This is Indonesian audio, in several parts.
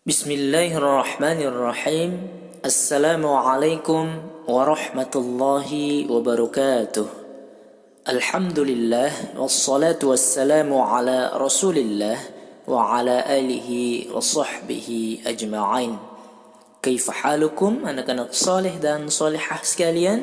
Bismillahirrahmanirrahim. Assalamualaikum warahmatullahi wabarakatuh. Alhamdulillah wassalatu wassalamu ala Rasulillah wa ala alihi wa sahbihi ajma'in. Kaifa halukum anak-anak saleh dan salihah sekalian?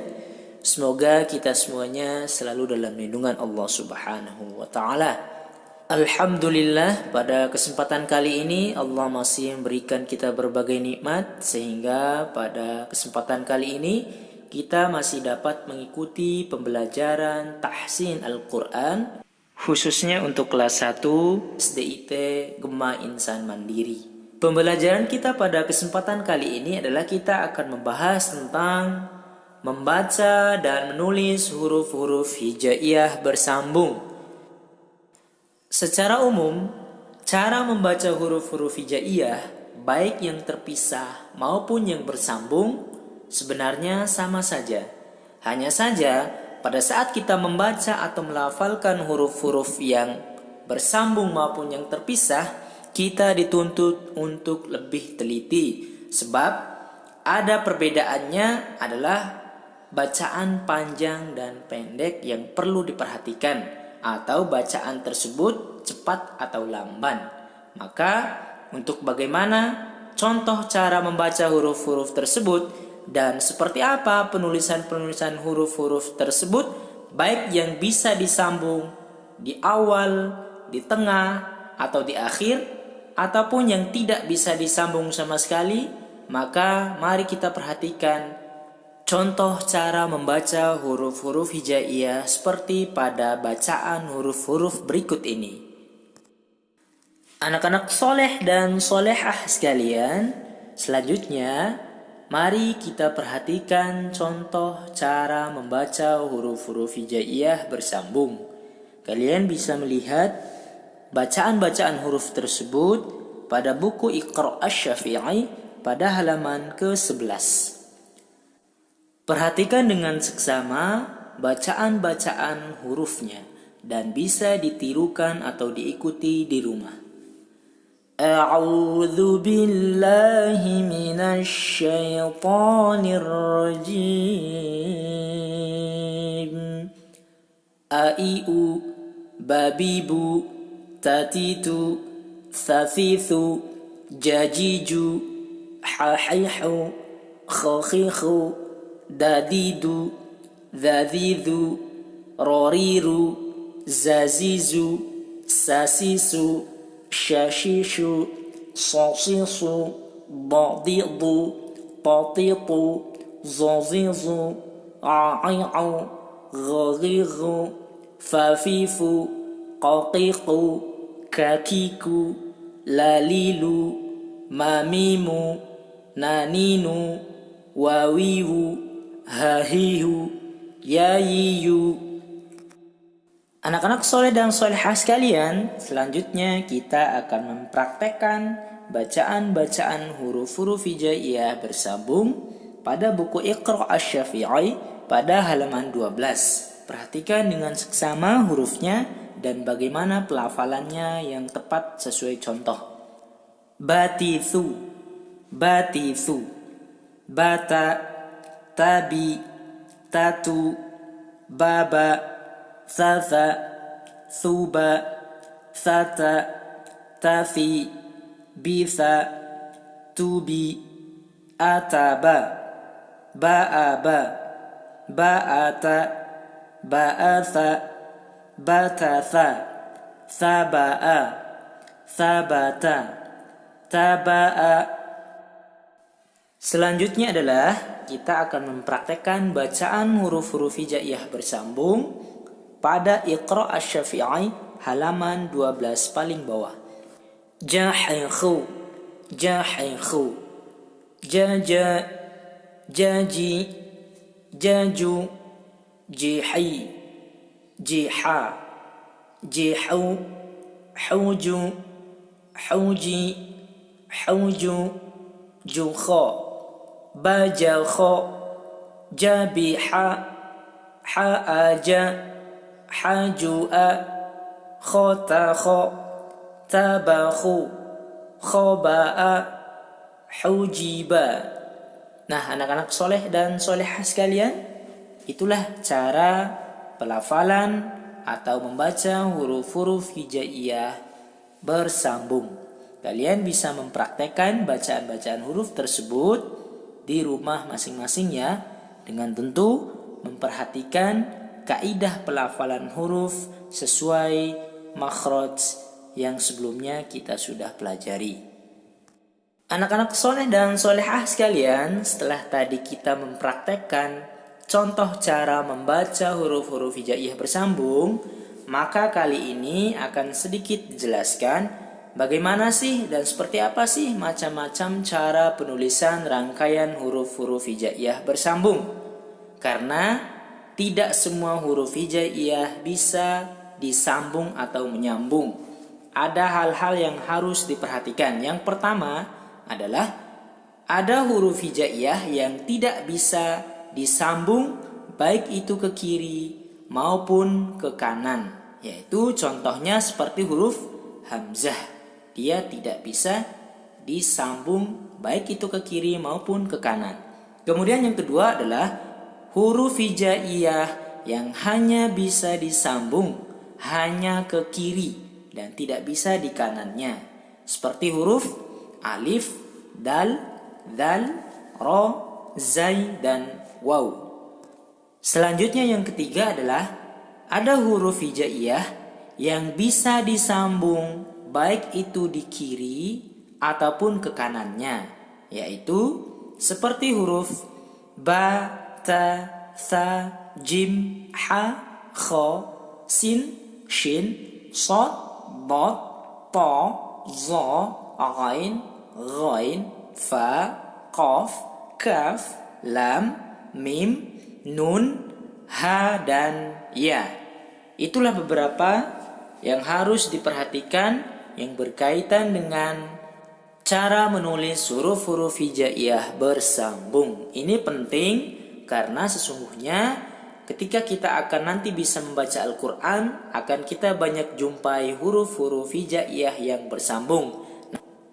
Semoga kita semuanya selalu dalam lindungan Allah Subhanahu wa taala. Alhamdulillah, pada kesempatan kali ini Allah masih memberikan kita berbagai nikmat, sehingga pada kesempatan kali ini kita masih dapat mengikuti pembelajaran tahsin Al-Quran, khususnya untuk kelas 1 SDIT Gema Insan Mandiri. Pembelajaran kita pada kesempatan kali ini adalah kita akan membahas tentang membaca dan menulis huruf-huruf hijaiyah bersambung. Secara umum, cara membaca huruf-huruf hijaiyah, baik yang terpisah maupun yang bersambung, sebenarnya sama saja. Hanya saja, pada saat kita membaca atau melafalkan huruf-huruf yang bersambung maupun yang terpisah, kita dituntut untuk lebih teliti. Sebab ada perbedaannya adalah bacaan panjang dan pendek yang perlu diperhatikan, atau bacaan tersebut cepat atau lamban. Maka untuk bagaimana contoh cara membaca huruf-huruf tersebut dan seperti apa penulisan-penulisan huruf-huruf tersebut, baik yang bisa disambung di awal, di tengah, atau di akhir, ataupun yang tidak bisa disambung sama sekali, maka mari kita perhatikan contoh cara membaca huruf-huruf hijaiyah seperti pada bacaan huruf-huruf berikut ini. Anak-anak soleh dan solehah sekalian, selanjutnya mari kita perhatikan contoh cara membaca huruf-huruf hijaiyah bersambung. Kalian bisa melihat bacaan-bacaan huruf tersebut pada buku Iqra' Asy-Syafi'i pada halaman ke-11. Perhatikan dengan seksama bacaan-bacaan hurufnya dan bisa ditirukan atau diikuti di rumah. A'udzu billahi minasy syaithanir rajim. Aiu, babibu, tatitu, thafithu, jajiju, hahihu, khakhihu, dadidu, dhadhidu, roriru, zazizu, sasisu, shashishu, sasisu, dadidu, tatitu, zazizu, a'i'u, ghaghigu, fafifu, qaqiqu, kakiku, lalilu, mamimu, naninu, wawiwu, hahihu, yayiyu. Anak-anak soleh dan solehah sekalian, selanjutnya kita akan mempraktekkan bacaan-bacaan huruf-huruf hijaiyah bersambung pada buku Iqra' Asy-Syafi'i pada halaman 12. Perhatikan dengan seksama hurufnya dan bagaimana pelafalannya yang tepat sesuai contoh. Batithu, batithu. Bata, tabi, tatu, baba, thatha, thuba, thata, tafi, bitha, tubi, ataba, ba'aba, ba'ata, ba'atha, batatha, thaba'a, thabata, taba'a. Selanjutnya adalah kita akan mempraktekkan bacaan huruf-huruf hijaiyah bersambung pada Iqra' Asy-Syafi'i halaman 12 paling bawah. Jahihu, jahihu, jaja, jaji, jaju, jihi, jiha, jihu, huju, huji, huju, jukha, bajakha, jabiha, haaja, hajua, khotakha, tabakhu, khoba'a, hujiba. Nah, anak-anak soleh dan solehah sekalian, itulah cara pelafalan atau membaca huruf-huruf hijaiyah bersambung. Kalian bisa mempraktekkan bacaan-bacaan huruf tersebut di rumah masing-masing ya, dengan tentu memperhatikan kaidah pelafalan huruf sesuai makhraj yang sebelumnya kita sudah pelajari. Anak-anak soleh dan solehah sekalian, setelah tadi kita mempraktekkan contoh cara membaca huruf-huruf hijaiyah bersambung, maka kali ini akan sedikit dijelaskan bagaimana sih dan seperti apa sih macam-macam cara penulisan rangkaian huruf-huruf hijaiyah bersambung. Karena tidak semua huruf hijaiyah bisa disambung atau menyambung. Ada hal-hal yang harus diperhatikan. Yang pertama adalah ada huruf hijaiyah yang tidak bisa disambung baik itu ke kiri maupun ke kanan. Yaitu contohnya seperti huruf hamzah. Dia tidak bisa disambung baik itu ke kiri maupun ke kanan. Kemudian yang kedua adalah huruf hijaiyah yang hanya bisa disambung hanya ke kiri dan tidak bisa di kanannya. Seperti huruf alif, dal, dzal, ra, zai, dan waw. Selanjutnya yang ketiga adalah ada huruf hijaiyah yang bisa disambung baik itu di kiri ataupun ke kanannya, yaitu seperti huruf ba, ta, tha, jim, ha, kha, sin, shin, sad, dad, ta, za, ghain, ghain, fa, qaf, kaf, lam, mim, nun, ha, dan ya. Itulah beberapa yang harus diperhatikan yang berkaitan dengan cara menulis huruf-huruf hijaiyah bersambung. Ini penting karena sesungguhnya ketika kita akan nanti bisa membaca Al-Quran, akan kita banyak jumpai huruf-huruf hijaiyah yang bersambung.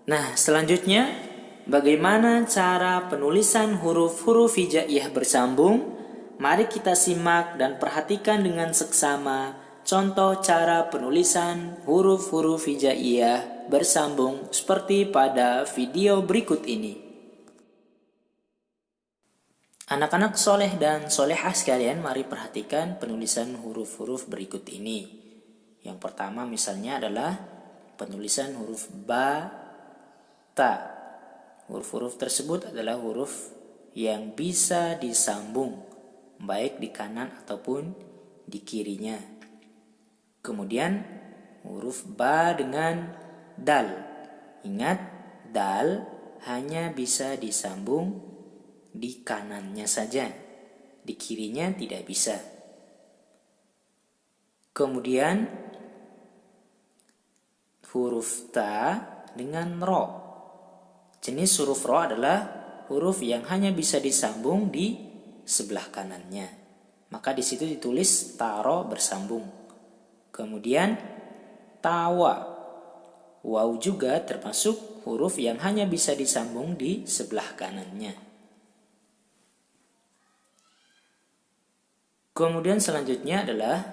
Nah, selanjutnya bagaimana cara penulisan huruf-huruf hijaiyah bersambung? Mari kita simak dan perhatikan dengan seksama contoh cara penulisan huruf-huruf hijaiyah bersambung seperti pada video berikut ini. Anak-anak soleh dan solehah sekalian, mari perhatikan penulisan huruf-huruf berikut ini. Yang pertama misalnya adalah penulisan huruf ba, ta. Huruf-huruf tersebut adalah huruf yang bisa disambung baik di kanan ataupun di kirinya. Kemudian huruf ba dengan dal. Ingat, dal hanya bisa disambung di kanannya saja, di kirinya tidak bisa. Kemudian huruf ta dengan ro. Jenis huruf ro adalah huruf yang hanya bisa disambung di sebelah kanannya. Maka di situ ditulis taro bersambung. Kemudian tawa. Waw juga termasuk huruf yang hanya bisa disambung di sebelah kanannya. Kemudian selanjutnya adalah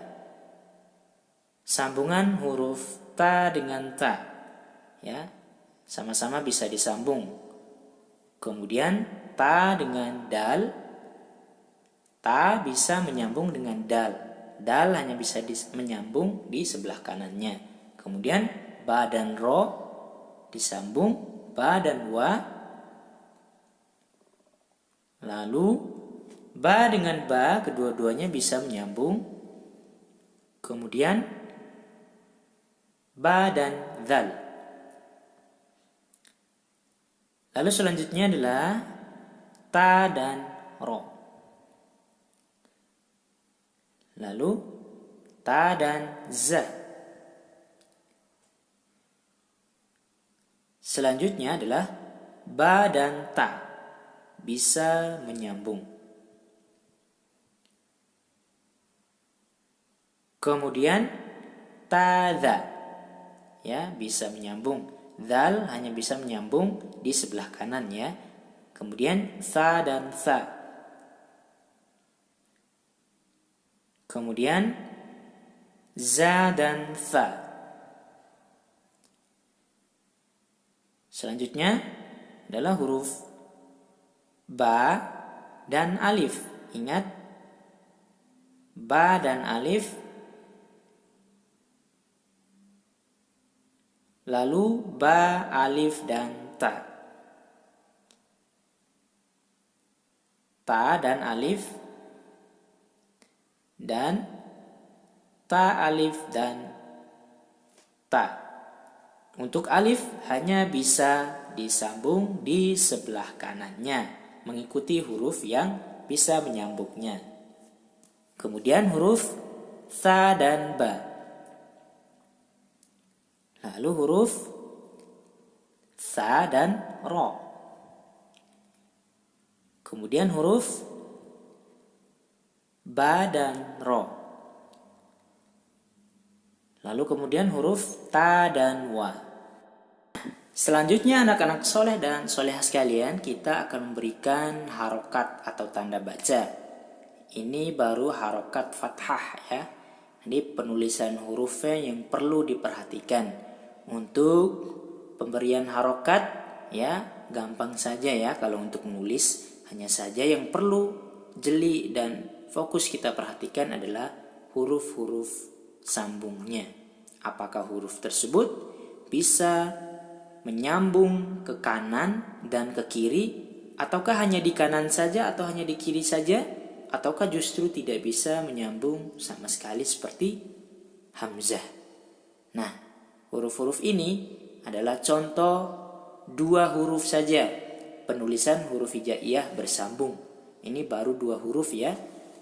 sambungan huruf ta dengan ta. Ya, sama-sama bisa disambung. Kemudian ta dengan dal. Ta bisa menyambung dengan dal. Dal hanya bisa menyambung di sebelah kanannya. Kemudian ba dan ro disambung, ba dan wa. Lalu ba dengan ba kedua-duanya bisa menyambung. Kemudian ba dan dzal. Lalu selanjutnya adalah ta dan ro. Lalu ta dan za. Selanjutnya adalah ba dan ta. Bisa menyambung. Kemudian ta, za. Ya, bisa menyambung. Dzal hanya bisa menyambung di sebelah kanan ya. Kemudian tha dan tha. Kemudian za dan tha. Selanjutnya adalah huruf ba dan alif. Ingat, ba dan alif. Lalu ba, alif, dan ta. Ta dan alif. Dan ta, alif, dan ta. Untuk alif hanya bisa disambung di sebelah kanannya, mengikuti huruf yang bisa menyambungnya. Kemudian huruf tha dan ba. Lalu huruf tha dan ro. Kemudian huruf ba dan ro. Lalu kemudian huruf ta dan wa. Selanjutnya anak-anak soleh dan solehah sekalian, kita akan memberikan harokat atau tanda baca. Ini baru harokat fathah ya. Ini penulisan hurufnya yang perlu diperhatikan. Untuk pemberian harokat ya gampang saja ya kalau untuk menulis. Hanya saja yang perlu jeli dan fokus kita perhatikan adalah huruf-huruf sambungnya. Apakah huruf tersebut bisa menyambung ke kanan dan ke kiri, ataukah hanya di kanan saja atau hanya di kiri saja, ataukah justru tidak bisa menyambung sama sekali seperti hamzah. Nah, huruf-huruf ini adalah contoh dua huruf saja penulisan huruf hijaiyah bersambung. Ini baru dua huruf ya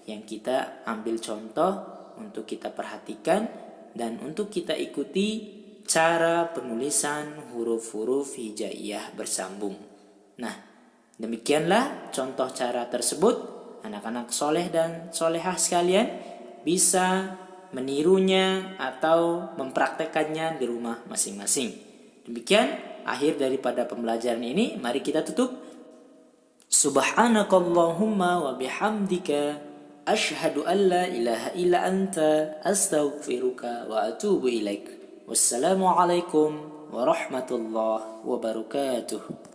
yang kita ambil contoh untuk kita perhatikan dan untuk kita ikuti cara penulisan huruf-huruf hijaiyah bersambung. Nah, demikianlah contoh cara tersebut. Anak-anak soleh dan solehah sekalian bisa menirunya atau mempraktekannya di rumah masing-masing. Demikian akhir daripada pembelajaran ini. Mari kita tutup. Subhanakallahumma wa bihamdika asyhadu an la ilaha illa anta astaghfiruka wa atubu ilaik. Wassalamualaikum warahmatullahi wabarakatuh.